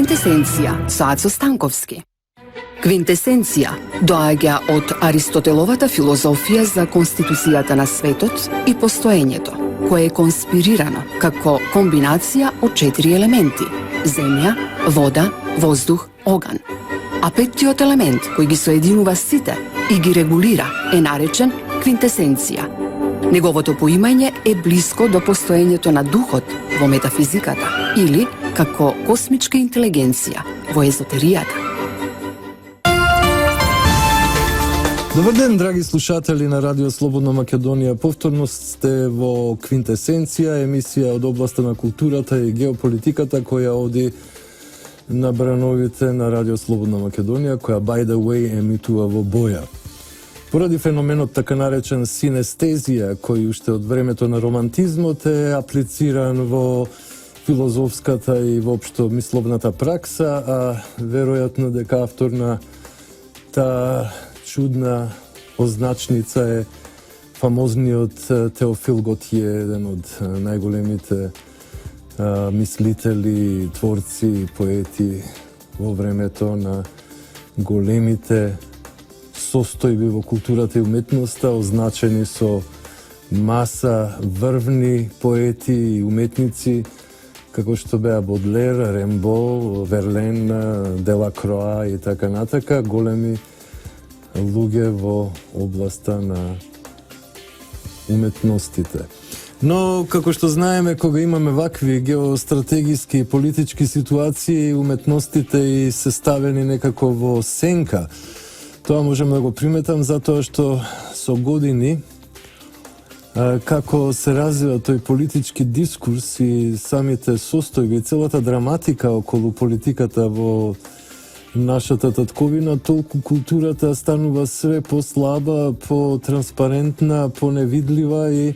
Квинтесенција со Ацо Станковски. Квинтесенција доаѓа од Аристотеловата филозофија за конституцијата на светот и постоењето, кое е конспирирано како комбинација од 4 елементи: земја, вода, воздух, оган. А петтиот елемент, кој ги соединува сите и ги регулира, е наречен квинтесенција. Неговото поимање е блиско до постоењето на духот во метафизиката или како космичка интелигенција во езотеријата. Добар ден, драги слушатели на Радио Слободна Македонија. Повторно сте во Квинтесенција, емисија од областа на културата и геополитиката, која оди на брановите на Радио Слободна Македонија, која, by the way, емитува во боја. Поради феноменот така наречен синестезија, кој уште од времето на романтизмот е аплициран во филозофската и воопшто мисловната пракса, а веројатно дека автор на таа чудна означница е фамозниот Теофил Готје, еден од најголемите мислители, творци, поети во времето на големите состојби во културата и уметноста, означени со маса врвни поети и уметници, како што беа Бодлер, Рембо, Верлен, Делакроа и така натака, големи луѓе во областа на уметностите. Но, како што знаеме, кога имаме вакви геостратегиски и политички ситуации, уметностите и се ставени некако во сенка. Тоа можам да го приметам затоа што со години, како се развива тој политички дискурс и самите состојби, целата драматика околу политиката во нашата татковина, толку културата станува све послаба, потранспарентна, поневидлива и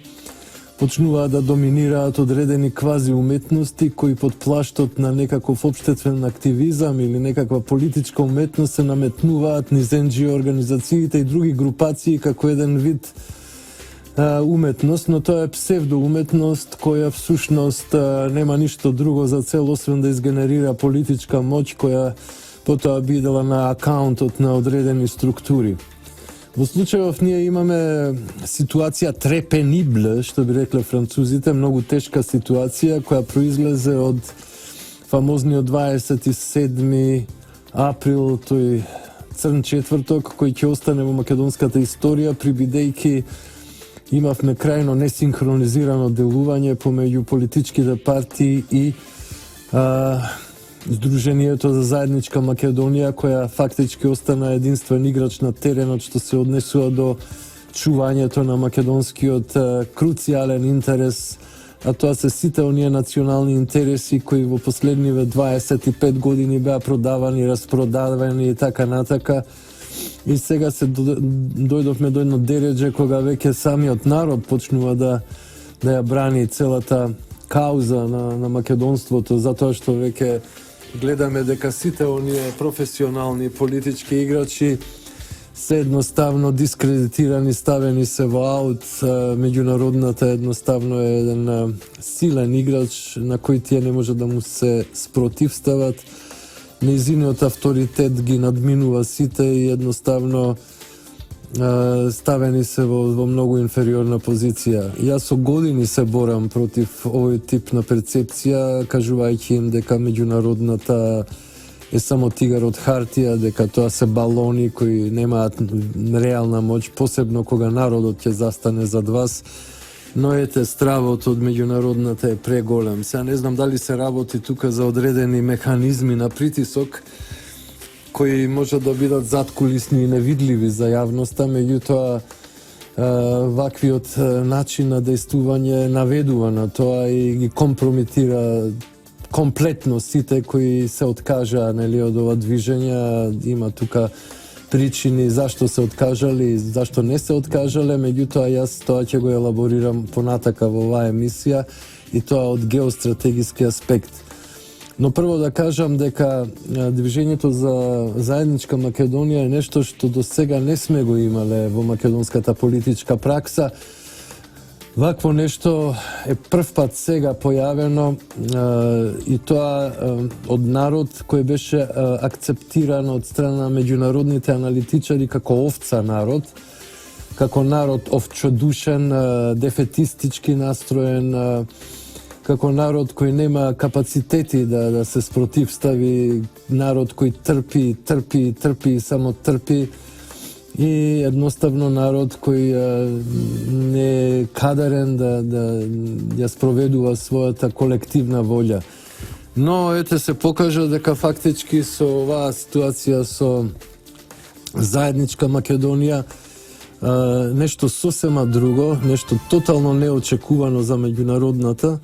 почнуваат да доминираат одредени квази уметности кои под плаштот на некаков општествен активизам или некаква политичка уметност се наметнуваат низ NGO организациите и други групации како еден вид уметност, но тоа е псевдоуметност која всушност нема ништо друго за цел освен да изгенерира политичка моќ која потоа бидела на акаунтот на одредени структури. Во случајов ние имаме ситуација трепенибле, што би рекле французите, многу тешка ситуација која произлезе од фамозниот 27 април, тој црн четврток, кој ќе остане во македонската историја, прибидејќи имавме крајно несинхронизирано делување помеѓу политичките партии и Сдруженијето за заедничка Македонија, која фактички остана единствен играч на теренот што се однесува до чувањето на македонскиот круцијален интерес, а тоа се сите оние национални интереси кои во последниве 25 години беа продавани, распродавани и така натака. И сега се дојдовме до едно дередже кога веќе самиот народ почнува да ја брани целата кауза на македонството, затоа што веќе гледаме дека сите оние професионални политички играчи се едноставно дискредитирани, ставени се во аут. Меѓународната едноставно е еден силен играч на кој тие не може да му се спротивстават. Нејзиниот авторитет ги надминува сите и едноставно ставени се во многу инфериорна позиција. Јас со години се борам против овој тип на перцепција, кажувајќи им дека меѓународната е само тигар од хартија, дека тоа се балони кои немаат реална моќ, посебно кога народот ќе застане зад вас. Но ете, стравот од меѓународната е преголем. Сега не знам дали се работи тука за одредени механизми на притисок, кои може да бидат заткулисни и невидливи за јавноста, меѓутоа ваквиот начин на дејствување наведува на тоа и ги компрометира комплетно сите кои се откажаа од ова движење. Има тука причини зашто се откажале и зашто не се откажале, меѓутоа јас тоа ќе го елаборирам понатака во оваа емисија и тоа од геостратегиски аспект. Но прво да кажам дека движењето за заедничка Македонија е нешто што до сега не сме го имале во македонската политичка пракса. Вакво нешто е прв пат сега појавено и тоа од народ кој беше акцептиран од страна на меѓународните аналитичари како овца народ, како народ овчодушен, дефетистички настроен, како народ кој нема капацитети да се спротивстави, народ кој трпи, само трпи, и едноставно народ кој не е кадарен да ја спроведува својата колективна волја. Но ете се покажа дека фактички со оваа ситуација со заедничка Македонија нешто сосема друго, нешто тотално неочекувано за меѓународната,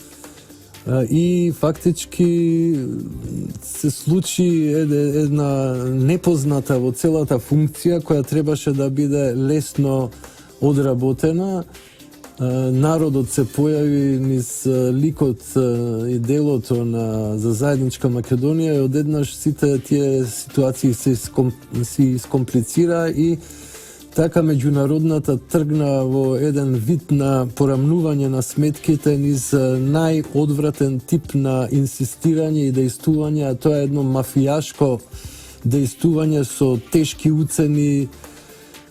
и фактички се случи една непозната во целата функција која требаше да биде лесно одработена. Народот се појави низ ликот и делото за заедничка Македонија и одеднаш сите тие ситуации се искомплицира и така меѓународната тргна во еден вид на порамнување на сметките низ најодвратен тип на инсистирање и дејствување, а тоа е едно мафијашко дејствување со тешки уцени,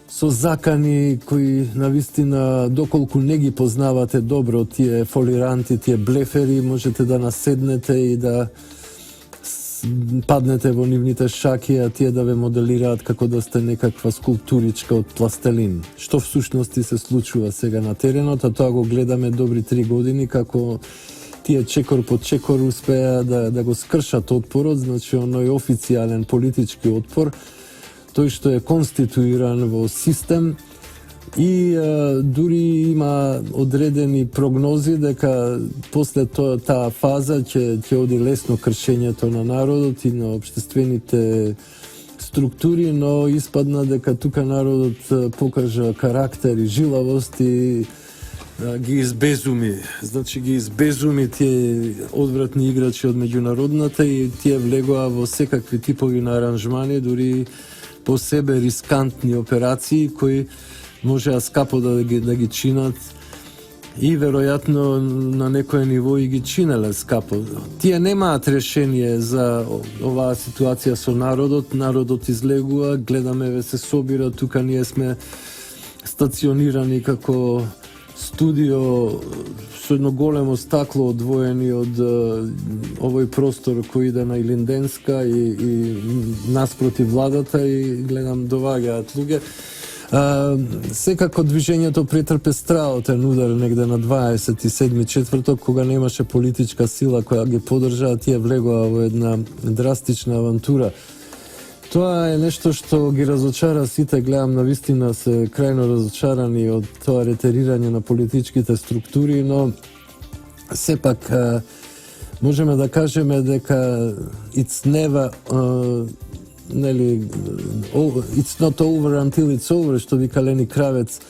со закани кои навистина доколку не ги познавате добро тие фолиранти, тие блефери, можете да наседнете и да паднете во нивните шаки, а тие да ве моделираат како да сте некаква скулптуричка од пластелин. Што всушности се случува сега на теренот, а тоа го гледаме добри 3 години, како тие чекор по чекор успеа да го скршат отпорот, значи оној официјален политички отпор, тој што е конституиран во систем, и дури има одредени прогнози дека после таа фаза ќе оди лесно кршењето на народот и на општествените структури, но испадна дека тука народот покажа карактер и жилавост и ги избезуми. Значи ги избезуми тие одвратни играчи од меѓународната и тие влегоа во секакви типови на аранжмани, дури по себе рискантни операции кои можеа скапо да ги чинат и веројатно на некој ниво и ги чинеле скапо. Тие немаат решение за оваа ситуација со народот. Народот излегува, гледаме ве се собира, тука ние сме стационирани како студио со едно големо стакло одвоени од овој простор кој иде на Илинденска и наспроти владата, и гледам доваѓаат луѓе. Секако движењето претрпе страотен удар негде на 27 четврток, кога немаше политичка сила која ги поддржа, тие влегоа во една драстична авантура. Тоа е нешто што ги разочара сите, гледам навистина се крајно разочарани од тоа ретерирање на политичките структури, но сепак можеме да кажеме дека it's never it's not over until it's over, што вика Лени Кравец.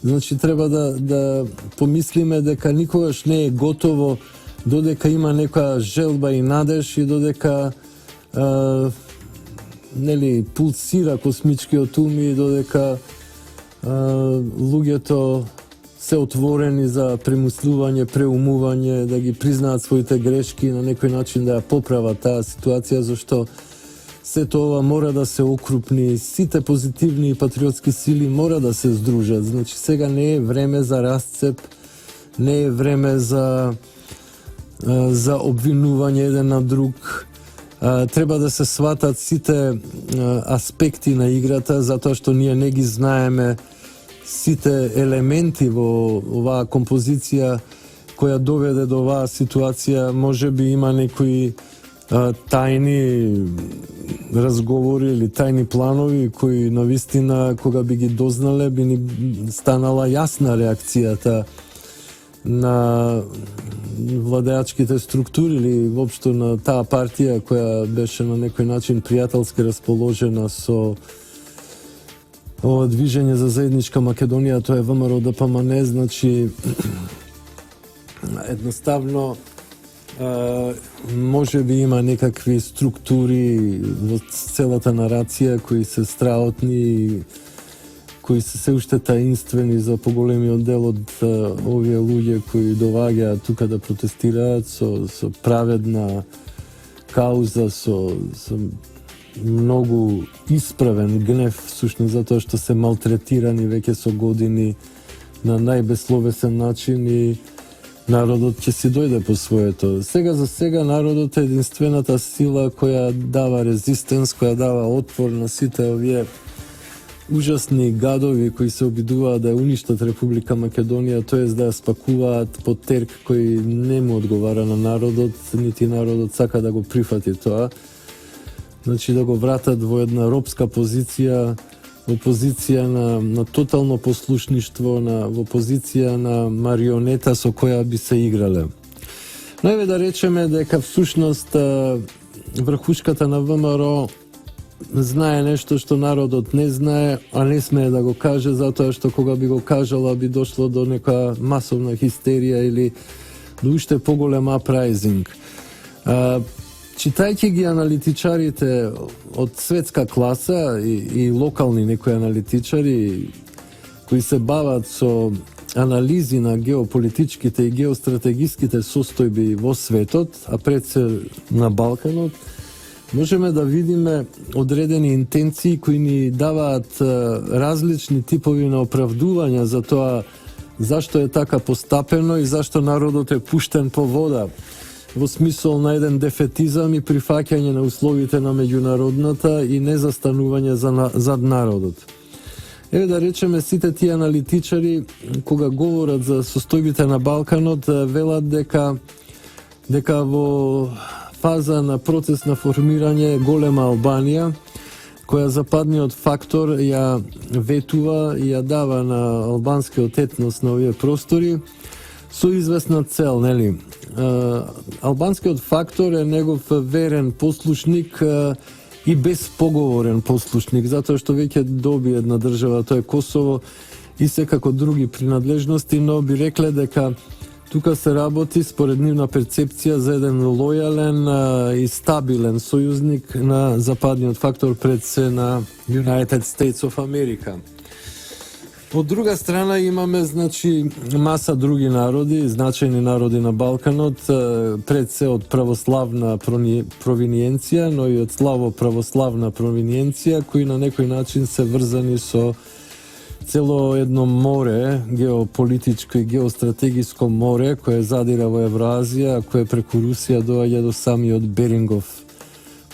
Значи треба да помислиме дека никогаш не е готово, додека има некоја желба и надеж и додека пулсира космичкиот ум и додека луѓето се отворени за премислување, преумување, да ги признаат своите грешки и на некој начин да ја поправат таа ситуација, зашто сето ова мора да се окрупни, сите позитивни и патриотски сили мора да се здружат. Значи сега не е време за расцеп, не е време за обвинување еден на друг. Треба да се сватат сите аспекти на играта, затоа што ние не ги знаеме сите елементи во оваа композиција која доведе до оваа ситуација. Може би има некои тајни разговори или тајни планови кои навистина кога би ги дознале би ни станала јасна реакцијата на владеачките структури или воопшто на таа партија која беше на некој начин пријателски расположена со ова движење за заедничка Македонија, тоа е ВМРО ДПМН, значи едноставно може би има некакви структури во целата нарација кои се страотни кои се уште таинствени за поголемиот дел од овие луѓе кои доваѓаат тука да протестираат со праведна кауза, со многу исправен гнев, всушност затоа што се малтретирани веќе со години на најбесловесен начин и народот ќе си дојде по своето. Сега за сега народот е единствената сила која дава резистенс, која дава отпор на сите овие ужасни гадови кои се обидуваат да ја уништат Република Македонија, тоест да ја спакуваат под терк кој не му одговара на народот, нити народот сака да го прифати тоа. Значи да го вратат во една робска позиција, во позиција на тотално послушништво, во позиција на марионета со која би се играле. Но еве да речеме дека всушност врхушката на ВМРО знае нешто што народот не знае, а не смее да го каже, затоа што кога би го кажала би дошло до нека масовна хистерија или до уште поголем апрайзинг. Читајќи ги аналитичарите од светска класа и локални некои аналитичари кои се бават со анализи на геополитичките и геостратегиските состојби во светот, а пред се на Балканот, можеме да видиме одредени интенции кои ни даваат различни типови на оправдувања за тоа зашто е така постапено и зашто народот е пуштен по вода, во смисол на еден дефетизам и прифаќање на условите на меѓународната и незастанување зад народот. Еве да речеме, сите тие аналитичари, кога говорат за состојбите на Балканот, велат дека во фаза на процес на формирање голема Албанија, која западниот фактор ја ветува и ја дава на албанскиот етнос на овие простори, со известна цел, нели? Албанскиот фактор е негов верен послушник и безпоговорен послушник, затоа што веќе доби една држава, тоа е Косово, и секако други принадлежности, но би рекле дека тука се работи според нивна перцепција за еден лојален и стабилен сојузник на западниот фактор пред се на United States of America. Од друга страна имаме, значи, маса други народи, значајни народи на Балканот, пред се од православна провиниенција, но и од славо православна провиниенција, кои на некој начин се врзани со цело едно море, геополитичко и геостратегиско море, кое задира во Евразија, кое преку Русија доаѓа до самиот Берингов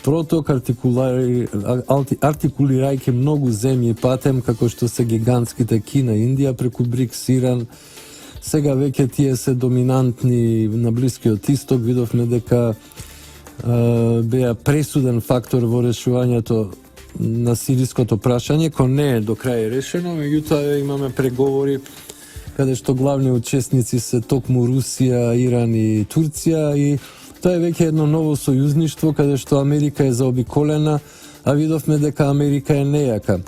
проток, артикулирајќи многу земји патем, како што се гигантските Кина, Индија, преку БРИКС, Иран. Сега веќе тие се доминантни на Блискиот Исток, видовме дека беа пресуден фактор во решувањето на сириското прашање, кој не е до крај решено, меѓутоа имаме преговори каде што главни учесници се токму Русија, Иран и Турција, и тоа е веќе едно ново сојузништво каде што Америка е заобиколена, а видовме дека Америка е нејака.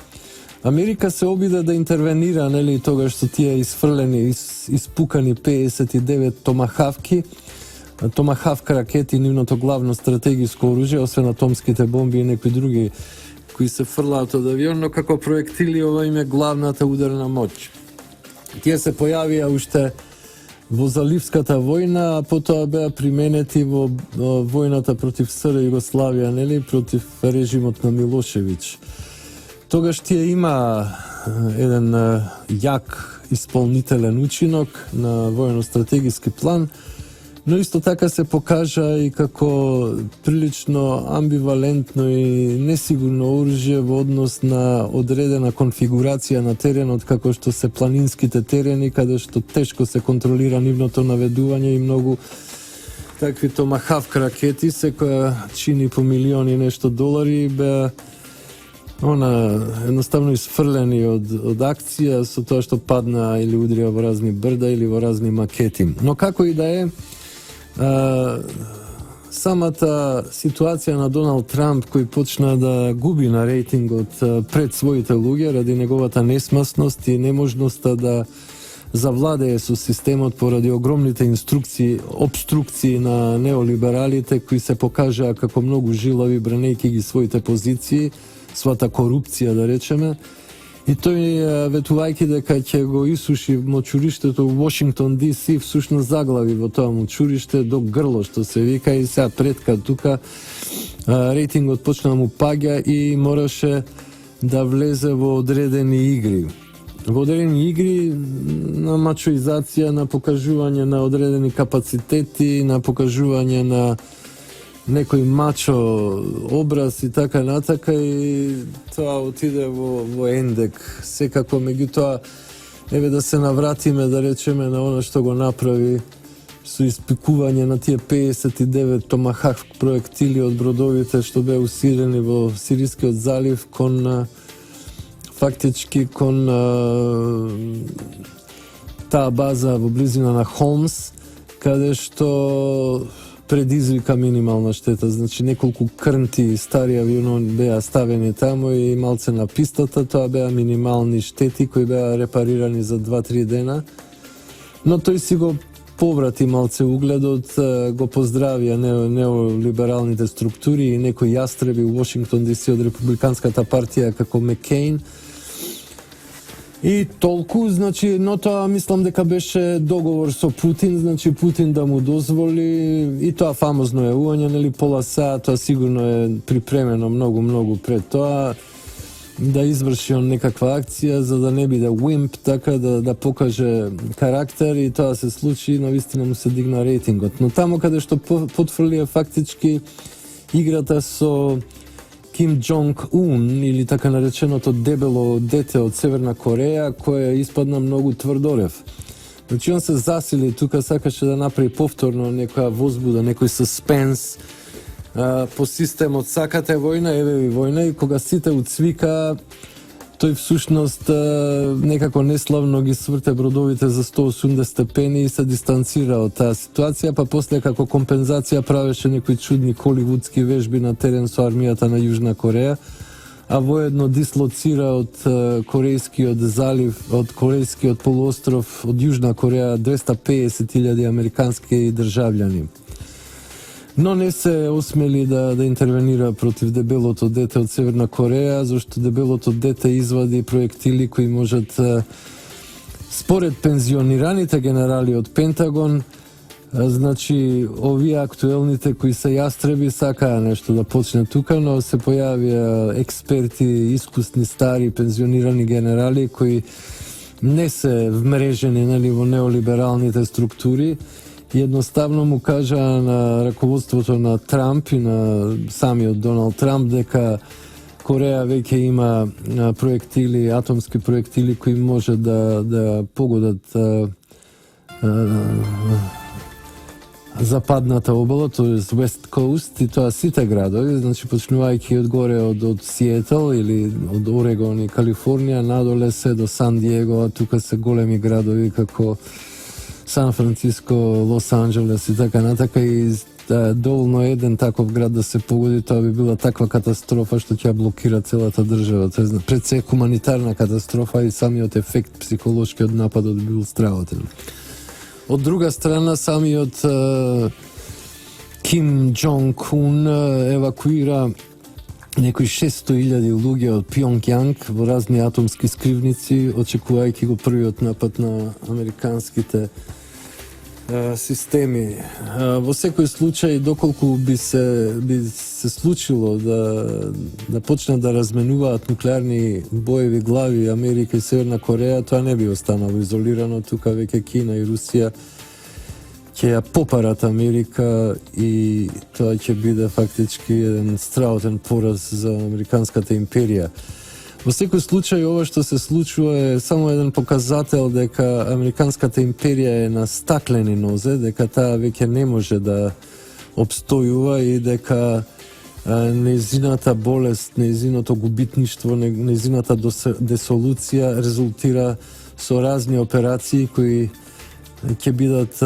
Америка се обида да интервенира, нели, тогаш што тие изфрлени, испукани 59 томахавк ракети, нивното главно стратегиско оружје, освен атомските бомби и некои други кои се фрлаат од авион, но како проектили ова им е главната ударна моќ. Тие се појавија уште во Заливската војна, а потоа беа применети во војната против СР Југославија, нели, против режимот на Милошевиќ. Тогаш тие има еден јак исполнителен учинок на војно-стратегиски план, но исто така се покажа и како прилично амбивалентно и несигурно оружје во однос на одредена конфигурација на теренот, како што се планинските терени, каде што тешко се контролира нивното наведување, и многу такви томахавк ракети, секоја чини по милиони нешто долари, беа едноставно изфрлени од акција со тоа што падна или удрија во разни брда или во разни макети. Но како и да е, самата ситуација на Доналд Трамп, кој почна да губи на рейтингот пред своите луѓе ради неговата несмасност и неможноста да завладее со системот поради огромните обструкции на неолибералите, кои се покажаа како многу жилави бранејќи ги своите позиции, својата корупција, да речеме, И тој, ветувајќи дека ќе го исуши мочуриштето во Вашингтон DC, всушност заглави во тоа мочуриште до грло, што се вика, и сега предка тука рейтингот почна да му паѓа и мораше да влезе во одредени игри. Во одредени игри на мачоизација, на покажување на одредени капацитети, на покажување на некој мачо образ и така натака, и тоа отиде во ендек. Секако, меѓутоа, еве да се навратиме, да речеме, на она што го направи со испикување на тие 59 Томахавк проектили од бродовите што беа усилени во Сирискиот залив кон фактички кон таа база во близина на Холмс, каде што предизвика минимална штета. Значи, неколку крнти стари авиони беа ставени таму и малце на пистата, тоа беа минимални штети кои беа репарирани за 2-3 дена. Но тој си го поврати малце угледот, го поздравија неолибералните структури и некои јастреби у Вашингтон DC од републиканската партија како Маккейн. И толку, значи, но тоа мислам дека беше договор со Путин, значи Путин да му дозволи, и тоа фамозно јавување, нели, пола саат, тоа сигурно е припремено многу пред тоа, да изврши он некаква акција за да не биде wimp, така да покаже карактер, и тоа се случи, навистина му се дигна рейтингот. Но тамо каде што потврли е фактички играта со Ким Джонг Ун, или така нареченото дебело дете од Северна Кореја, кој испадна многу тврдорев. Значи он се засили тука, сакаше да направи повторно некоја возбуда, некој суспенс по системот сакате војна, еве ви војна, и кога сите уцвика, тој всушност некако неславно ги сврте бродовите за 180 степени и се дистанцира од таа ситуација, па после како компензација правеше некои чудни холивудски вежби на терен со армијата на Јужна Кореја, а воедно дислоцира од Корејскиот залив, од Корејскиот полуостров, од Јужна Кореја 250.000 американски државјани. Но не се осмели да интервенира против дебелото дете од Северна Кореја, зашто дебелото дете извади проектили кои можат, според пензионираните генерали од Пентагон, значи овие актуелните кои се јастреби сакаа нешто да почне тука, но се појавија експерти, искусни, стари, пензионирани генерали кои не се вмрежени, нели, во неолибералните структури. Едноставно му кажа на раководството на Трамп и на самиот Доналд Трамп дека Кореја веќе има проектили, атомски проектили кои може да погодат западната обала, тоест West Coast, и тоа сите градови, значи почнувајќи одгоре од Сиетл или од Орегон и Калифорнија, надоле се до Сан Диего, а тука се големи градови како Сан Франциско, Лос Анджелес и така натака, и доволно еден таков град да се погоди, тоа би била таква катастрофа што ќе блокира целата држава. Тоа е пред се хуманитарна катастрофа и самиот ефект психолошки од нападот би бил страхотен. Од друга страна, самиот Ким Джонг Ун евакуира некои 600.000 луѓе од Пјонгјанг во разни атомски скривници, очекувајќи го првиот напад на американските системи. Во секој случај, доколку би се случило да почнат да разменуваат нуклеарни боеви глави Америка и Северна Кореја, тоа не би останало изолирано. Тука веќе Кина и Русија ќе ја попарат Америка и тоа ќе биде фактички еден страхотен пораз за американската империја. Во секој случај, ова што се случува е само еден показател дека американската империја е на стаклени нозе, дека таа веќе не може да обстојува и дека нејзината болест, нејзиното губитништво, нејзината десолуција резултира со разни операции кои ќе бидат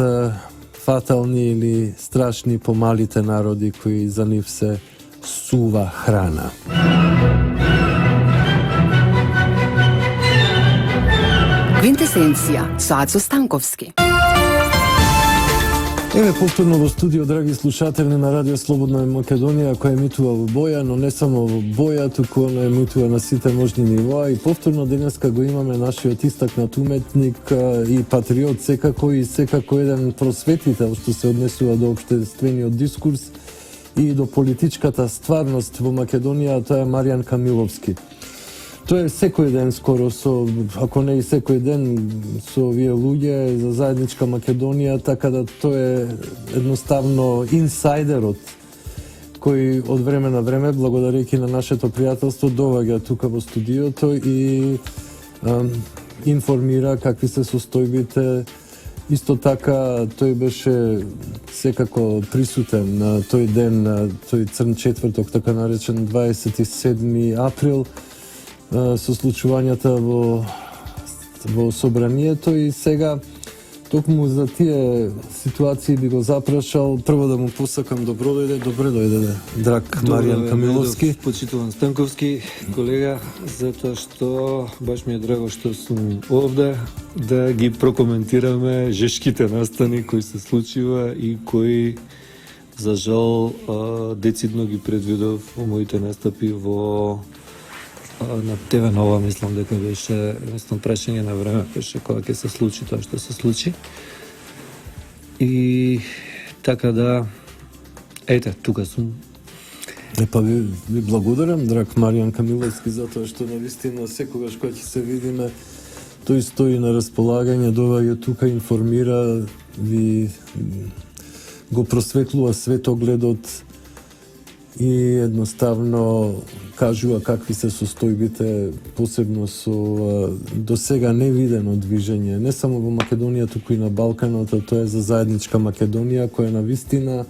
фатални или страшни по малите народи кои за нив се сува храна. Квинтесенција со Ацо Станковски. Еве повторно во студио, драги слушатели на Радио Слободна Македонија, која емитува во боја, но не само во боја, туку она емитува на сите можни нивоа. И повторно денеска го имаме нашиот истакнат уметник и патриот секако, и секако еден просветител што се однесува до општествениот дискурс и до политичката стварност во Македонија, тоа е Маријан Камиловски. Тоа е секој ден скоро ако не и секој ден со овие луѓе за заедничка Македонија, така да тоа е едноставно инсайдерот кој од време на време, благодарејќи на нашето пријателство, доаѓа тука во студиото и информира какви се состојбите. Исто така тој беше секако присутен на тој ден, на тој црн четврток, така наречен 27 април, со случувањата во собранието. И сега токму за тие ситуации би го запрашал прво да му посакам добре дојде драг Маријан Камиловски. Почитуван Станковски, колега, затоа што баш ми е драго што сум овде да ги прокоментираме жешките настани кои се случува и кои за жал децидно ги предвидов во моите настапи на ТВ Нова, мислам дека беше прашање на време, беше кога ќе се случи тоа што се случи. И така да, ете, тука сум. Па ви благодарам, драг Маријан Камиловски, затоа што навистина секогаш кога ќе се видиме, тој стои на располагање, доаѓа тука, информира, ви го просветлува светогледот и едноставно кажува какви се состојбите, посебно со досега невидено движење, не само во Македонија, туку и на Балканот, а тоа е за заедничка Македонија, која навистина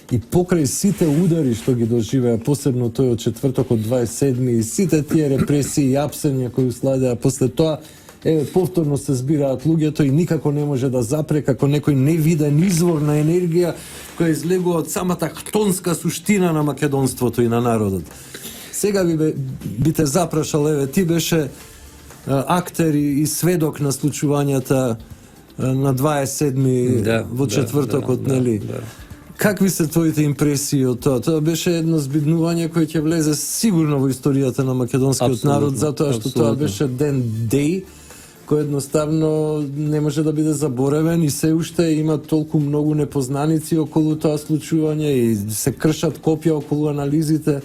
и покрај сите удари што ги доживеа, посебно тој од четврток од 27 и сите тие репресии и апсења кои следеа после тоа, повторно се збираат луѓето и никако не може да запре како некој невиден извор на енергија која излегува од самата хтонска суштина на македонството и на народот. Сега би те запрашал, еве, ти беше актер и сведок на случувањата на 27 во четвртокот, нели? Какви се твоите импресии од тоа? Тоа беше едно збиднување кое ќе влезе сигурно во историјата на македонскиот народ, затоа што тоа беше ден деј кој едноставно не може да биде заборавен и се уште има толку многу непознаници околу тоа случување и се кршат копја околу анализите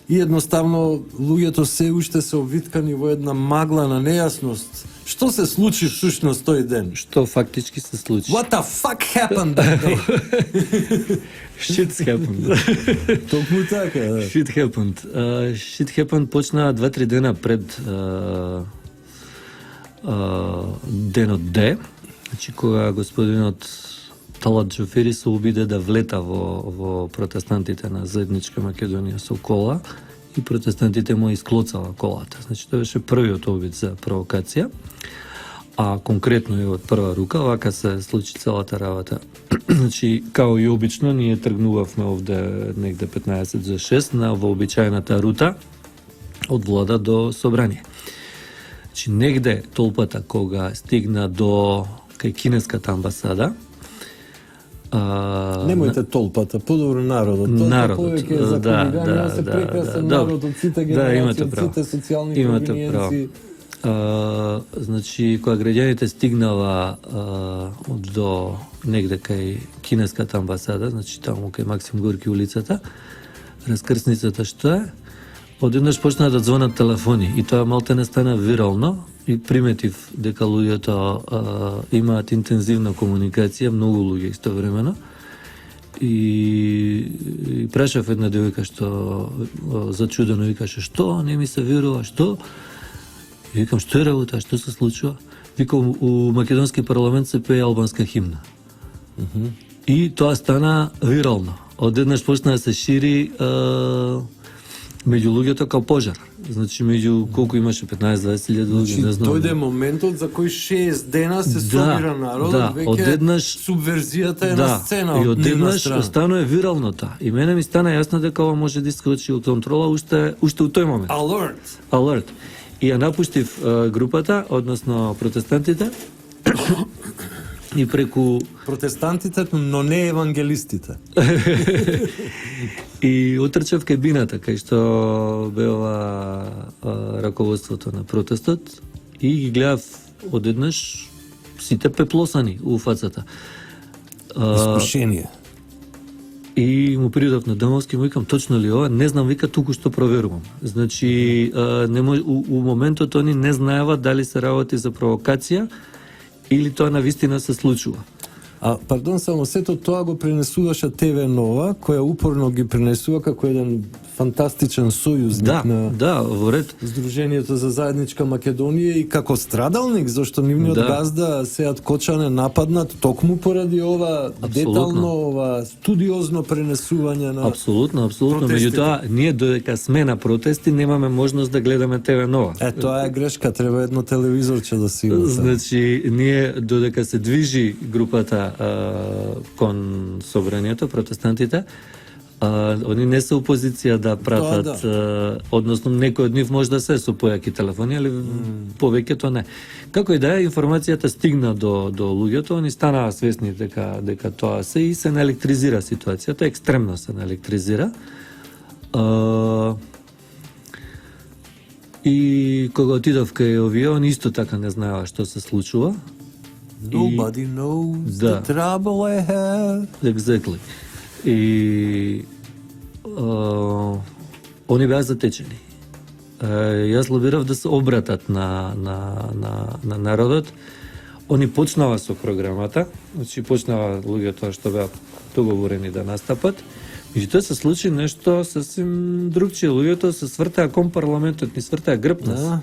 и едноставно луѓето се уште се обвиткани во една магла на нејасност. Што се случи всушност тој ден? Што фактички се случи? What the fuck happened that day? Shit happened. Токму така, да. Shit happened. Shit happened почна 2-3 дена пред денот Д, значи кога господинот Талат Джофери се обиде да влета во протестантите на заедничка Македонија со кола и протестантите му исклоцала колата. Значи тоа беше првиот обид за провокација, а конкретно и од прва рука вака се случи целата работа. Значи, као и обично, ние тргнувавме овде негде 15 за 6 на вообичајната рута од влада до собрание. Значи, негде толпата кога стигна до кај кинеската амбасада, немојте толпата, подобро народот. Народот, да, се прекрасен народ од сите генерации, од сите социјални провиниенци. Значи, кога граѓаните стигнава до негде кај кинеската амбасада, значи таму кај Максим Горки улицата, раскрсницата што е, одеднаш почнаа да звонат телефони и тоа малте стана вирално и приметив дека луѓето имаат интензивна комуникација, многу луѓе истовремено. И прашав една девојка што зачудено викаше: "Што? Не ми се верува, што?" И викам: "Што е работа? Што се случува?" Викам: "У македонски парламент се пее албанска химна." И тоа стана вирално. Одеднаш почна да се шири меѓу луѓето као пожар. Значи, меѓу колку имаше, 15-20 луѓе, не знам. Дојде моментот за кој 6 дена се собира народот, веќе одеднаш субверзијата е на сцена и од нивна одеднаш страна. станува вирално тоа. И мене ми стана јасно дека ова може да искочи од контрола уште у тој момент. Алерт. И ја напуштив групата, односно протестантите, И преку Протестантите, но не евангелистите. и отрчав кабината кај што беа раководството на протестот и ги гледав одеднаш сите пеплосани у фацата. Искушение. И му придов на Домовски, му викам, точно ли ова? Не знам, вика, туку што проверувам. Значи, не мож, у моментот они не знаева дали се работи за провокација или тоа навистина се случува. Пардон, само сето тоа го пренесуваше ТВ Нова, која упорно ги пренесува како еден фантастичен сојузник на во ред. Сдруженијето за заедничка Македонија и како страдалник, зашто нивниот газда Сеат Кочан е нападнат токму поради ова детално, ова студиозно пренесување на Апсолутно. Меѓутоа, ние додека сме на протести, немаме можност да гледаме ТВ Нова. Тоа е грешка, треба едно телевизорче да си Значи, ние додека се движи групата кон собранието, протестантите, они не се опозиција да пратат, односно некој од нив може да се со појаки телефони, али повеќето не. Како и да е, информацијата стигна до луѓето, они станаа свесни дека тоа се и се наелектризира ситуацијата, екстремно се наелектризира. И кога отидов кај овие, они исто така не знаеа што се случува. Nobody knows the trouble I have. Exactly. И они беа затечени. Јас лобирав да се обратат на народот. Они почнава со програмата, значи почнава луѓето што беа договорени да настапат. Меѓутоа се случи нешто сасвим другчие. Луѓето се свртаа кон парламентот, ни свртаа грб нас.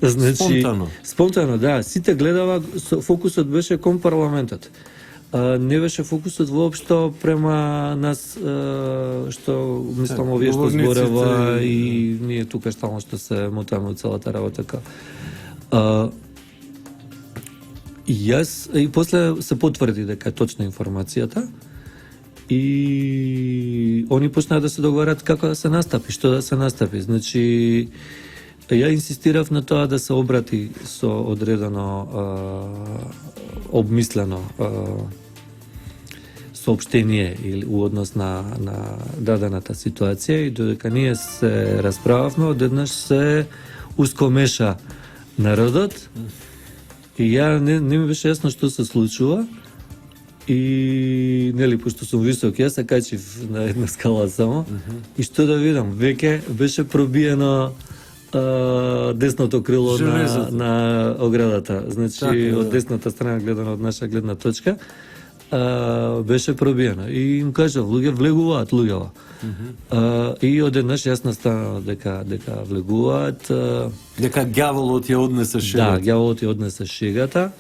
Значи, спонтано, да. Сите гледава, фокусот беше кон парламентот. Не беше фокусот воопшто према нас, што мислам овие што зборева и ние тука стално што се мотаме од целата работа. И после се потврди дека е точна информацијата и они почнаа да се договарат како да се настапи, што да се настапи. Значи, ја инсистирав на тоа да се обрати со одредено обмислено соопштение или у однос на дадената ситуација и додека ние се расправавме, одеднаш се ускомеша народот и ја не ми беше јасно што се случува и нели пошто сум висок, јас се качив на една скала само и што да видам, веќе беше пробиено десното крило на оградата. Значи, од десната страна гледано од наша гледна точка, беше пробиено. И им кажав, луѓе влегуваат луѓева. И одеднаш јас настанав дека влегуваат. Дека ѓаволот ја однесе шегата. Да, ѓаволот ја однесе шегата.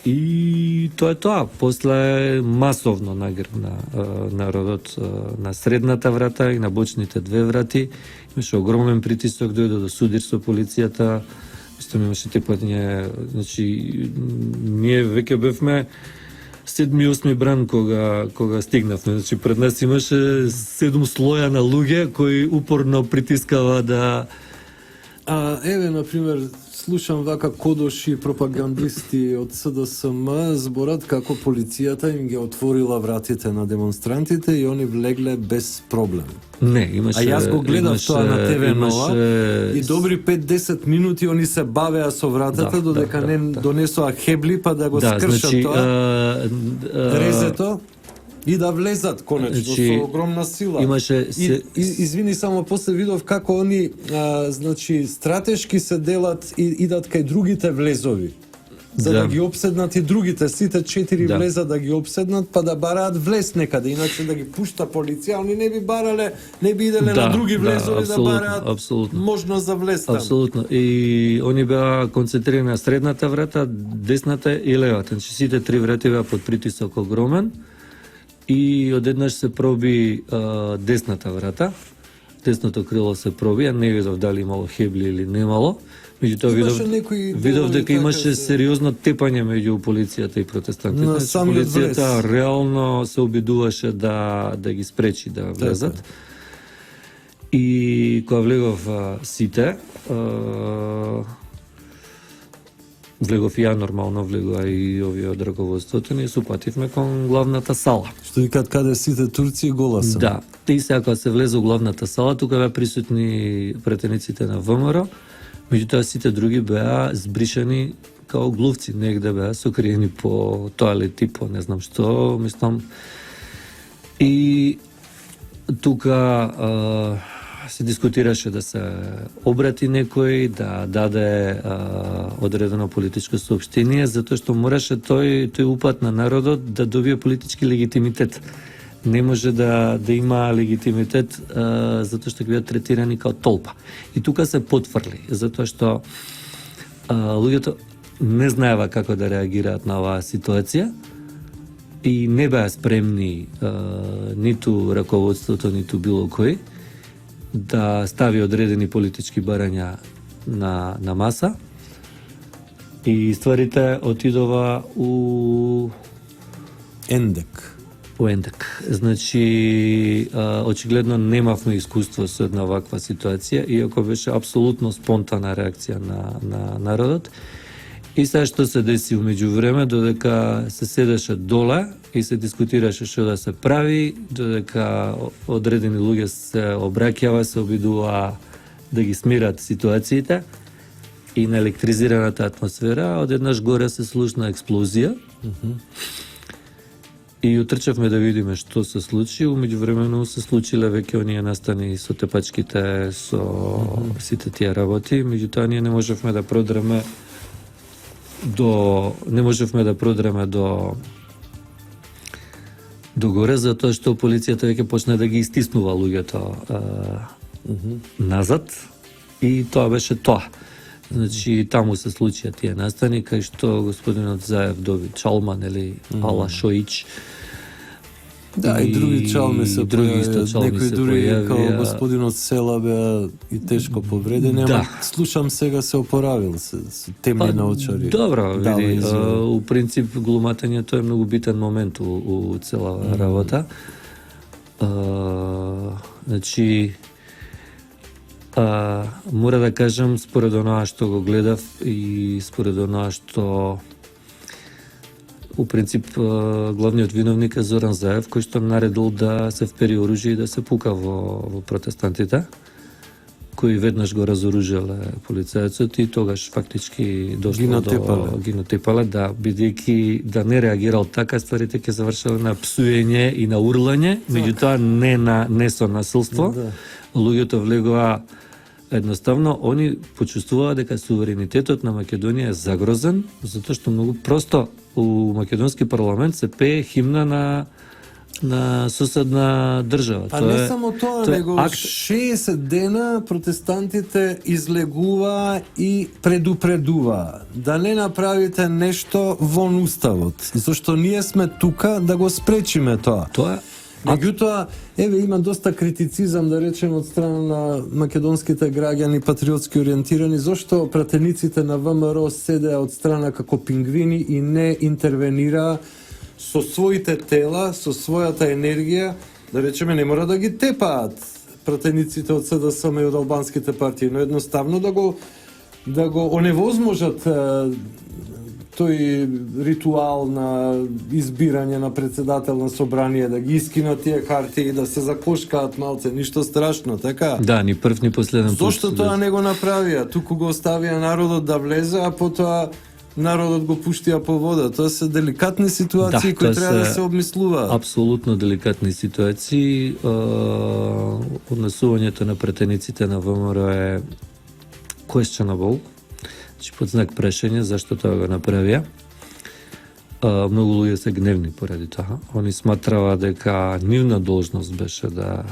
И тоа е тоа. После масовно нагрб на народот на средната врата и на бочните две врати. Имаше огромен притисок, дојде до судир со полицијата. Мислам, имаше тепање, значи, ние веќе бевме 7-8 бран кога стигнавме. Значи, пред нас имаше 7 слоја на луѓе кои упорно притискава да... Еве, например, слушам вака кодоши пропагандисти од СДСМ зборат како полицијата им ги отворила вратите на демонстрантите и они влегле без проблем. Не, имаше... А јас го гледав тоа на ТВ Нова и добри 5-10 минути они се бавеа со вратата додека не донесоа хебли па да го скршат значи, тоа. Резето и да влезат конечно со огромна сила. Имаше извини, само после видов како они значи стратешки се делат и идат кај другите влезови. За да ги обседнат и другите, сите 4 влеза да ги обседнат, па да бараат влез некаде, иначе да ги пушта полиција, они не би барале, не би иделе на други влезови да бараат можност за влез там. Апсолутно. И они беа концентрирани на средната врата, десната и левата. Значи сите 3 врати беа под притисок огромен. И одеднаш се проби десната врата, десното крило се проби, а не видов дали имало хебли или немало. Меѓутоа видов дека имаше сериозно тепање меѓу полицијата и протестантите. Полицијата реално се обидуваше да ги спречи да влезат. И кога влегов сите, влегов и ја нормално, влегува и овие од раководството, ние се упативме кон главната сала. Што викат каде сите турци гола се. Да, и сега кога се влезе у главната сала, тука беа присутни претениците на ВМРО, меѓутоа сите други беа збришани као глувци, негде беа сокриени по тоалети, по не знам што, мислам. И тука се дискутираше да се обрати некој, да даде одредено политичко соопштение, затоа што мораше тој упат на народот да добие политички легитимитет. Не може да има легитимитет затоа што ќе бидат третирани као толпа. И тука се потврли, затоа што луѓето не знаева како да реагираат на оваа ситуација и не беа спремни ниту раководството, ниту било кој да стави одредени политички барања на маса и стварите отидова у Ендек. Значи, очигледно немавме искуство со една ваква ситуација, иако беше апсолутно спонтана реакција на народот. И сега што се деси умеѓу време, додека се седеше доле и се дискутираше што да се прави, додека одредени луѓе се обраќава, се обидува да ги смират ситуациите и на електризираната атмосфера, одеднаш горе се слушна експлозија. И утрчавме да видиме што се случи, умеѓувремено се случиле веќе оние настани со тепачките, со сите тие работи, меѓутоа ние не можевме да продреме до горе, затоа што полицијата веќе почна да ги истиснува луѓето назад и тоа беше тоа. Значи, таму се случија тие настани, кај што господинот Заев доби чалма, нели, Ала Шоич. Да, и други чалми се појавија, некои други као господинот Села беа и тешко повредени, ама слушам сега се опоравил, се темни наочари. Добро, види, у принцип глуматењето е многу битен момент у цела работа. Значи, мора да кажам, според оноа што го гледав и според оноа што у принцип главниот виновник е Зоран Заев, кој што наредил да се впери оружје и да се пука во протестантите, кои веднаш го разоружеле полицајецот и тогаш фактички дошло ги натепале, да, бидејќи да не реагирал така, стварите ќе завршеле на псуење и на урлање, меѓутоа не со насилство. Луѓето влегува едноставно, они почувствуваа дека суверенитетот на Македонија е загрозен, затоа што многу просто у македонски парламент се пее химна на соседна држава. А не само тоа, него 60 дена протестантите излегува и предупредува да не направите нешто вон уставот, зашто ние сме тука да го спречиме тоа. Меѓутоа, има доста критицизам, да речем, од страна на македонските граѓани, патриотски ориентирани, зашто пратениците на ВМРО седеа од страна како пингвини и не интервенира со своите тела, со својата енергија, да речеме, не мора да ги тепаат пратениците од СДСМ и од албанските партии, но едноставно да го оневозможат тој ритуал на избирање на председател на собрание, да ги искинат тие карти и да се закошкаат малце, ништо страшно, така? Да, ни прв ни последен пат. Зошто тоа не го направија? Туку го оставија народот да влезе, а потоа народот го пуштија по вода. Тоа се деликатни ситуации кои треба да се обмислуваат. Апсолутно деликатни ситуации. Однесувањето на претениците на ВМРО е questionable. Значи, под знак прашање, зашто тоа го направија. Многу луѓе се гневни поради тоа. Они сматраваа дека нивна должност беше да,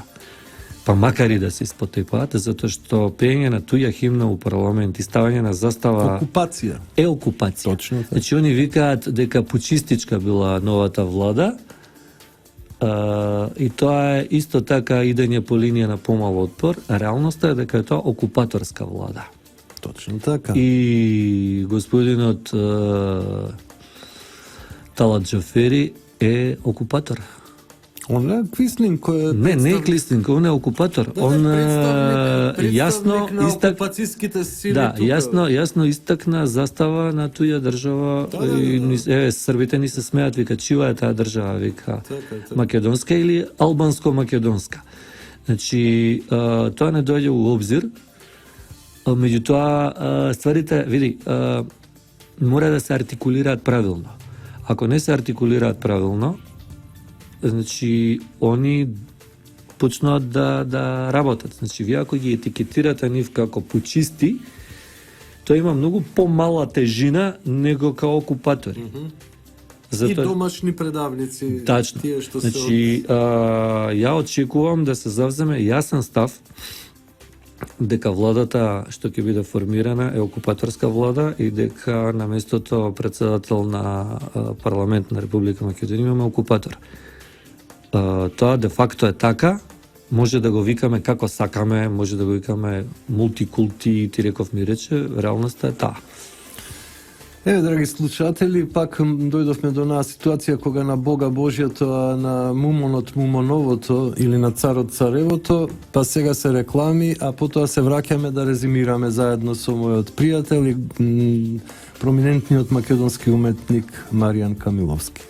па макар и да се испотепаат, затоа што пеење на туја химна у парламент и ставање на застава окупација. Е окупација. Точно така. Значи, они викаат дека пучистичка била новата влада, и тоа е исто така идење по линија на помал отпор, а реалноста е дека е тоа окупаторска влада. Точно така. И господинот Талат Џафери е окупатор. Он е Квислинг кој е Не е Клистинг, он е окупатор. Он јасно на окупацијските сили тука. јасно истакна застава на туја држава. Србите ни се смеат, вика, чива е таа држава, вика, македонска или албанско-македонска. Значи, тоа не доаѓа у обзир. Меѓутоа, стварите, види, мора да се артикулираат правилно. Ако не се артикулираат правилно, значи, они почнуваат да работат. Значи, вие ако ги етикетирате нив како пучисти, тоа има многу помала тежина него као окупатори. И домашни предавници, тачно. Тие што значи, ја очекувам да се завземе јасен став дека владата што ќе биде формирана е окупаторска влада и дека на местото председател на парламент на Република Македонија имаме окупатор. Тоа де факто е така, може да го викаме како сакаме, може да го викаме мултикулти, ти реков ми рече, реалноста е таа. Еве, драги слушатели, пак дојдовме до една ситуација кога на Бога Божјото, а на Мумонот Мумоновото или на Царот Царевото, па сега се реклами, а потоа се враќаме да резимираме заедно со мојот пријател и проминентниот македонски уметник Маријан Камиловски.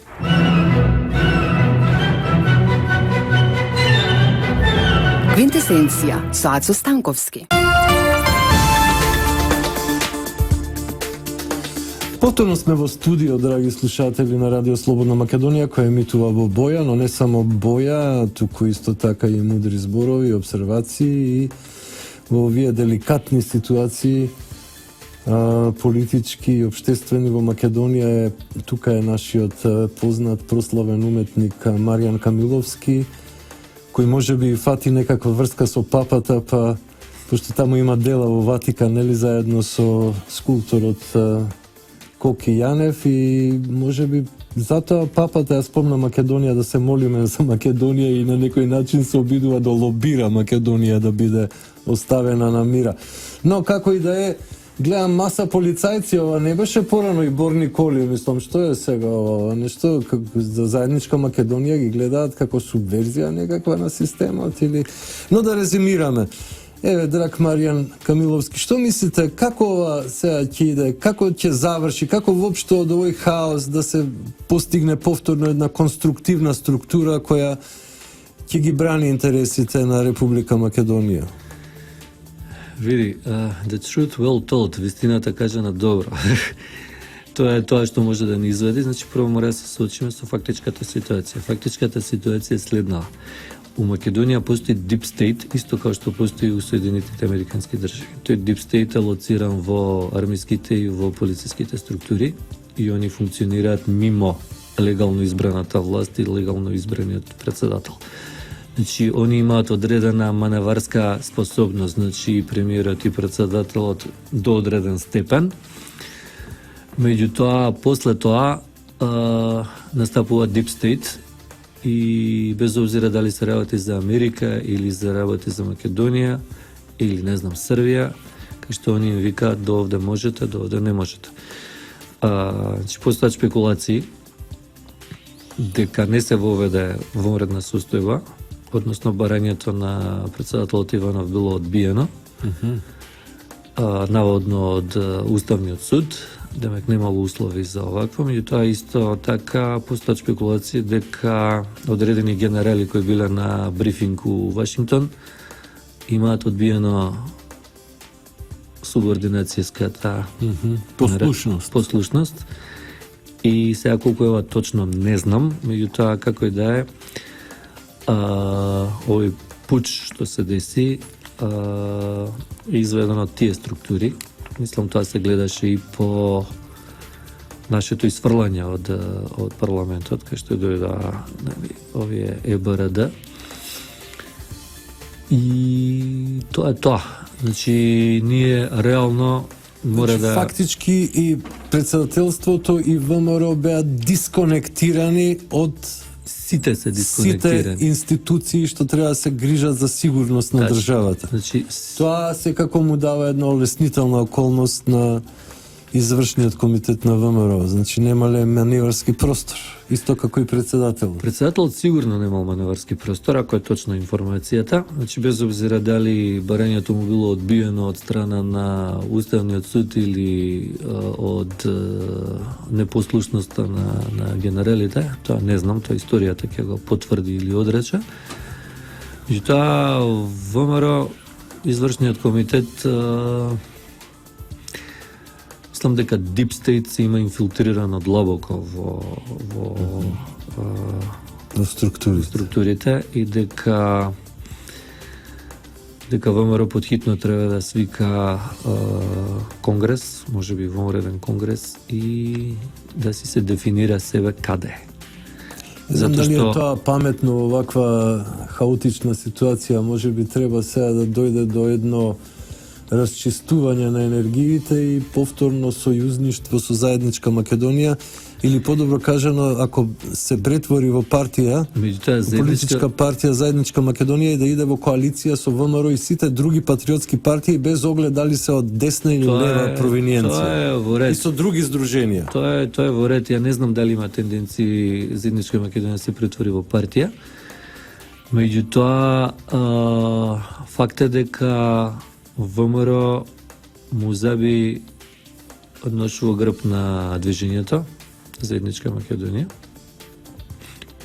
Квинтесенција со Ацо Станковски. Повторно сме во студио, драги слушатели на Радио Слободна Македонија, која емитува во боја, но не само боја, туку исто така и мудри зборови, обсервации и во овие деликатни ситуации политички и обштествени во Македонија е, тука е нашиот познат прославен уметник Маријан Камиловски, кој може би фати некаква врска со папата, па пошто таму има дела во Ватикан, нели, заедно со скулпторот Коки Јанев, и може би затоа папата ја спомна Македонија да се молиме за Македонија и на некој начин се обидува да лобира Македонија да биде оставена на мира. Но како и да е, гледам маса полицајци, ова не беше порано и борни коли, мислам, што е сега ова, нешто за заедничка Македонија ги гледаат како субверзија некаква на системот или... Но да резимираме. Еве, драг Маријан Камиловски, што мислите, како ова сега ќе иде, како ќе заврши, како воопшто од овој хаос да се постигне повторно една конструктивна структура која ќе ги брани интересите на Република Македонија? Види, the truth well told, вистината кажана добро. Тоа е тоа што може да ни изведе, значи прво мора да се соочиме со фактичката ситуација. Фактичката ситуација е следнава. У Македонија постои Deep State, исто како што постои у Соединетите Американски држави. Тој Deep State е лоциран во армиските и во полициските структури и они функционираат мимо легално избраната власт и легално избраниот председател. Значи, они имаат одредена маневарска способност, значи премиерот и председателот до одреден степен. Меѓутоа, после тоа настапува Deep State и без обзира дали се работи за Америка или за работи за Македонија или не знам Србија, кај што они им викаат до овде можете, до овде не можете. Значи, постојат спекулации дека не се воведе вонредна состојба, односно барањето на председателот Иванов било одбиено, наводно од Уставниот суд, демек немало услови за овакво, меѓутоа исто така постојат спекулации дека одредени генерали кои биле на брифинг у Вашингтон имаат одбиено субординацијската послушност. И сега колку е ова точно не знам, меѓутоа како и да е, овој пуч што се деси е изведен од тие структури. Мислам, тоа се гледаше и по нашето изфрлање од парламентот, кај што дојда овие ЕБРД. И тоа е тоа. Значи, ние реално мора да... Фактички и председателството и ВМРО беа дисконектирани од сите се дисконектирани. Сите институции што треба да се грижат за сигурност на државата. Значи, тоа секако му дава една олеснителна околност на извршниот комитет на ВМРО, значи немале маневарски простор, исто како и председател. Председателот сигурно немал маневарски простор, ако е точна информацијата. Значи, без обзира дали барањето му било одбиено од страна на Уставниот суд или од непослушноста на генералите, тоа не знам, тоа историјата ќе го потврди или одрече. Меѓутоа, ВМРО, извршниот комитет, мислам дека Deep State се има инфилтрирано длабоко во структурите и дека ВМРО подхитно треба да свика конгрес, можеби вонреден конгрес, и да си се дефинира себе каде. Знам дали е тоа паметно оваква хаотична ситуација, можеби треба сега да дојде до едно расчистување на енергиите и повторно сојузништво со заедничка Македонија, или подобро кажано, ако се претвори во партија, политичка партија заедничка Македонија, и да иде во коалиција со ВМРО и сите други патриотски партии, без оглед дали се од десна или лева провиниенција. И со други здруженија. Тоа е во ред. Ја не знам дали има тенденции заедничка Македонија се претвори во партија. Меѓутоа, факт е дека ВМРО му заби одношува грб на движењето Заедничка Македонија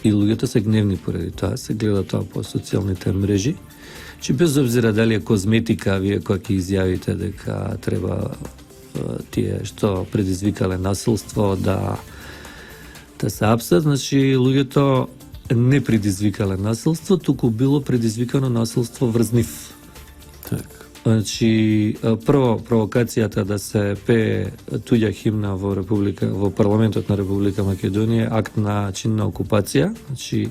и луѓето се гневни поради тоа, се гледа тоа по социјалните мрежи. Че без обзира дали е козметика, вие кога ќе изјавите дека треба тие што предизвикале насилство да се апсат, значи луѓето не предизвикале насилство, туку било предизвикано насилство врз нив. Значи, прво провокацијата да се пее туѓа химна во парламентот на Република Македонија, акт на чинна окупација. Значи,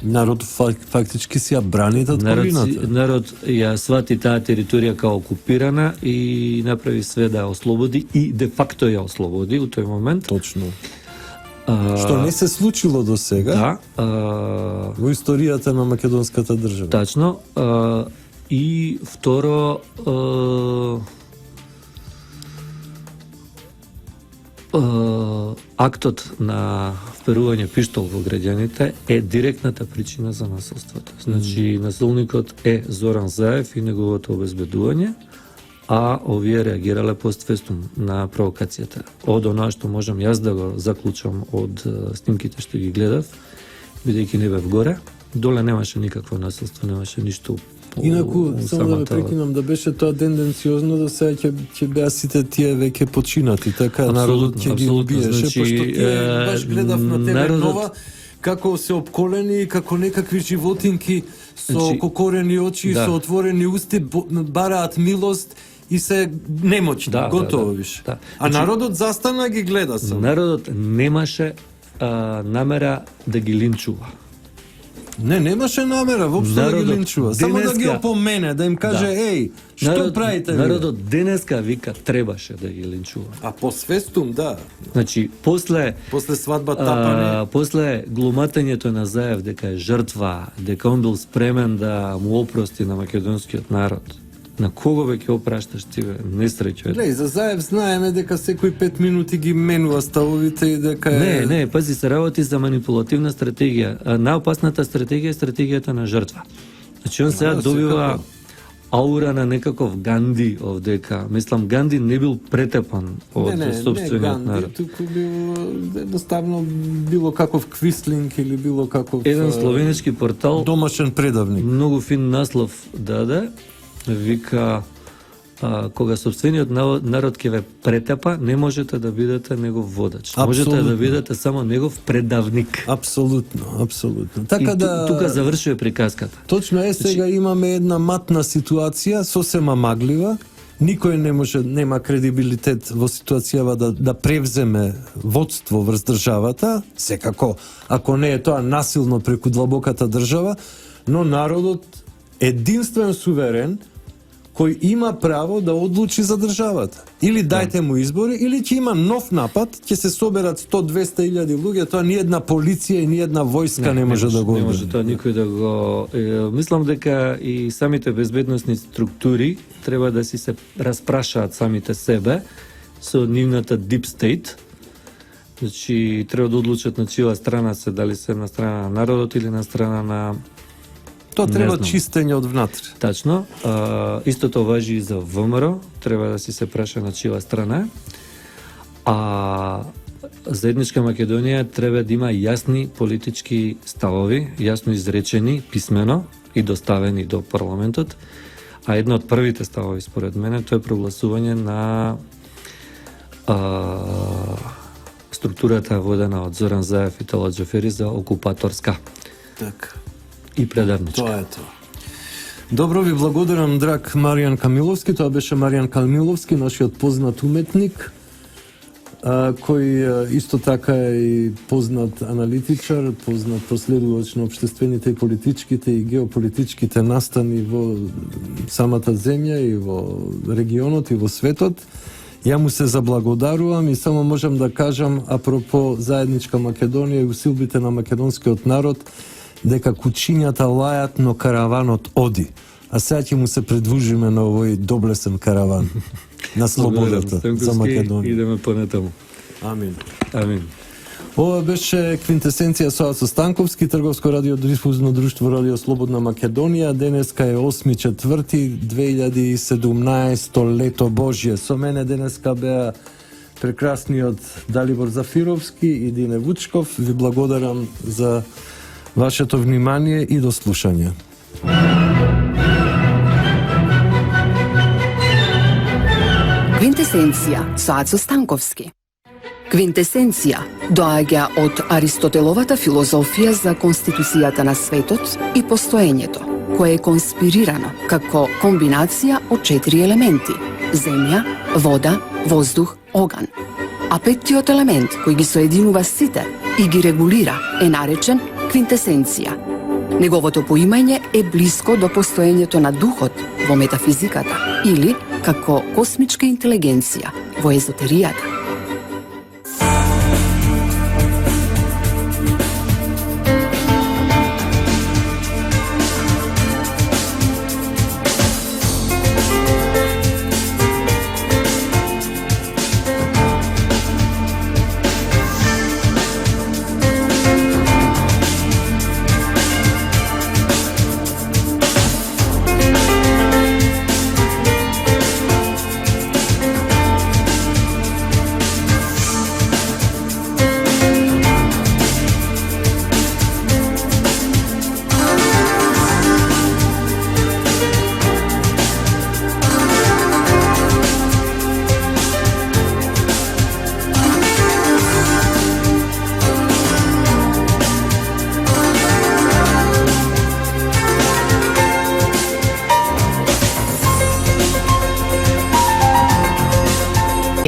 народ фактички си ја брани татковината. Народ ја свати таа територија као окупирана и направи све да ја ослободи и де факто ја ослободи у тој момент. Точно. Што не се случило до сега, да, во историјата на македонската држава. Тачно. И второ, актот на вперување пиштол во граѓаните е директната причина за насилството. Значи, насилникот е Зоран Заев и неговото обезбедување, а овие реагирале постфестум на провокацијата. Од оноа што можам јас да го заклучам од снимките што ги гледав, бидејќи не бев горе, доле немаше никакво насилство, немаше ништо. Инаку, само да ве прекинам, да беше тоа тенденциозно, да сега ќе беа сите тие веќе починати, така народот ќе ги убиеше, значи, пошто тие баш гледав на тебе нова, како се обколени, како некакви животинки со кокорени очи, со отворени усти, бараат милост и се немочни, готово више. А народот застана ги гледа само. Народот немаше намера да ги линчува. Немаше намера воопшто да ги линчува, само да ги опомене, да им каже еј, што правите ви? Народот денеска вика требаше да ги линчува. А посвестум, да. Значи, после свадба тапане, после глуматењето на Заев дека е жртва, дека он бил спремен да му опрости на македонскиот народ. На кого ве ќе опрашташ ти, бе? Несреќо. Глеј, за Заев знаеме дека секои 5 минути ги менува ставовите и дека Не, пази, се работи за манипулативна стратегија. Најопасната стратегија е стратегијата на жртва. Значи, он сега добива аура на некаков Ганди овдека. Мислам, Ганди не бил претепан од собствениот народ. Туку било едноставно било каков квислинг или било каков еден словенички портал домашен предавник. Многу фин наслов даде. Вика, кога собствениот народ ќе ве претепа, не можете да бидете негов водач. Можете да бидете само негов предавник. Апсолутно. Така тука завршува приказката. Точно сега имаме една матна ситуација, сосема маглива. Никој нема кредибилитет во ситуацијава да превземе водство врз државата, секако, ако не е тоа насилно преку длабоката држава, но народот единствен суверен кој има право да одлучи за државата. Или дајте му избори, или ќе има нов напад, ќе се соберат 100-200 илјади луѓе, тоа ни една полиција и ни една војска не може да го одбрани. Не може тоа никој да го... Мислам дека и самите безбедносни структури треба да си се распрашаат самите себе, со нивната deep state. Значи, треба да одлучат на чија страна се, дали се на страна на народот или на страна на... Тоа треба знам. чистење од внатре. Тачно. Истото важи и за ВМРО, треба да си се праша на чија страна е. А Заедничка Македонија треба да има јасни политички ставови, јасно изречени, писмено и доставени до парламентот. А една од првите ставови, според мене, тоа е прогласување на структурата водена од Зоран Заев и Талат Џафери за окупаторска Така. и предавничка. Тоа е тоа. Добро, ви благодарам, драг Маријан Камиловски. Тоа беше Маријан Камиловски, нашиот познат уметник, кој исто така е и познат аналитичар, познат проследувач на општествените и политичките и геополитичките настани во самата земја и во регионот и во светот. Ја му се заблагодарувам и само можам да кажам апропо Заедничка Македонија и усилбите на македонскиот народ дека кучињата лајат, но караванот оди. А сега ќе му се придвижиме на овој доблесен караван на слободата за Македонија. Идеме понатаму. Амин. Амин. Ова беше квинтесенција со Ацо Станковски, Трговско радиодифузно друштво Радио Слободна Македонија. Денеска е 8.4.2017 лето Божје. Со мене денеска беа прекрасниот Далибор Зафировски и Дине Вучков. Ви благодарам за вашето внимание и до слушање. Квинтесенција со Ацо Станковски. Квинтесенција доаѓа од Аристотеловата филозофија за конституцијата на светот и постоењето, кое е конспирирано како комбинација од 4 елементи: земја, вода, воздух, оган. А петтиот елемент кој ги соединува сите и ги регулира е наречен квинтесенција. Неговото поимање е блиско до постоењето на духот во метафизиката или како космичка интелигенција во езотеријата.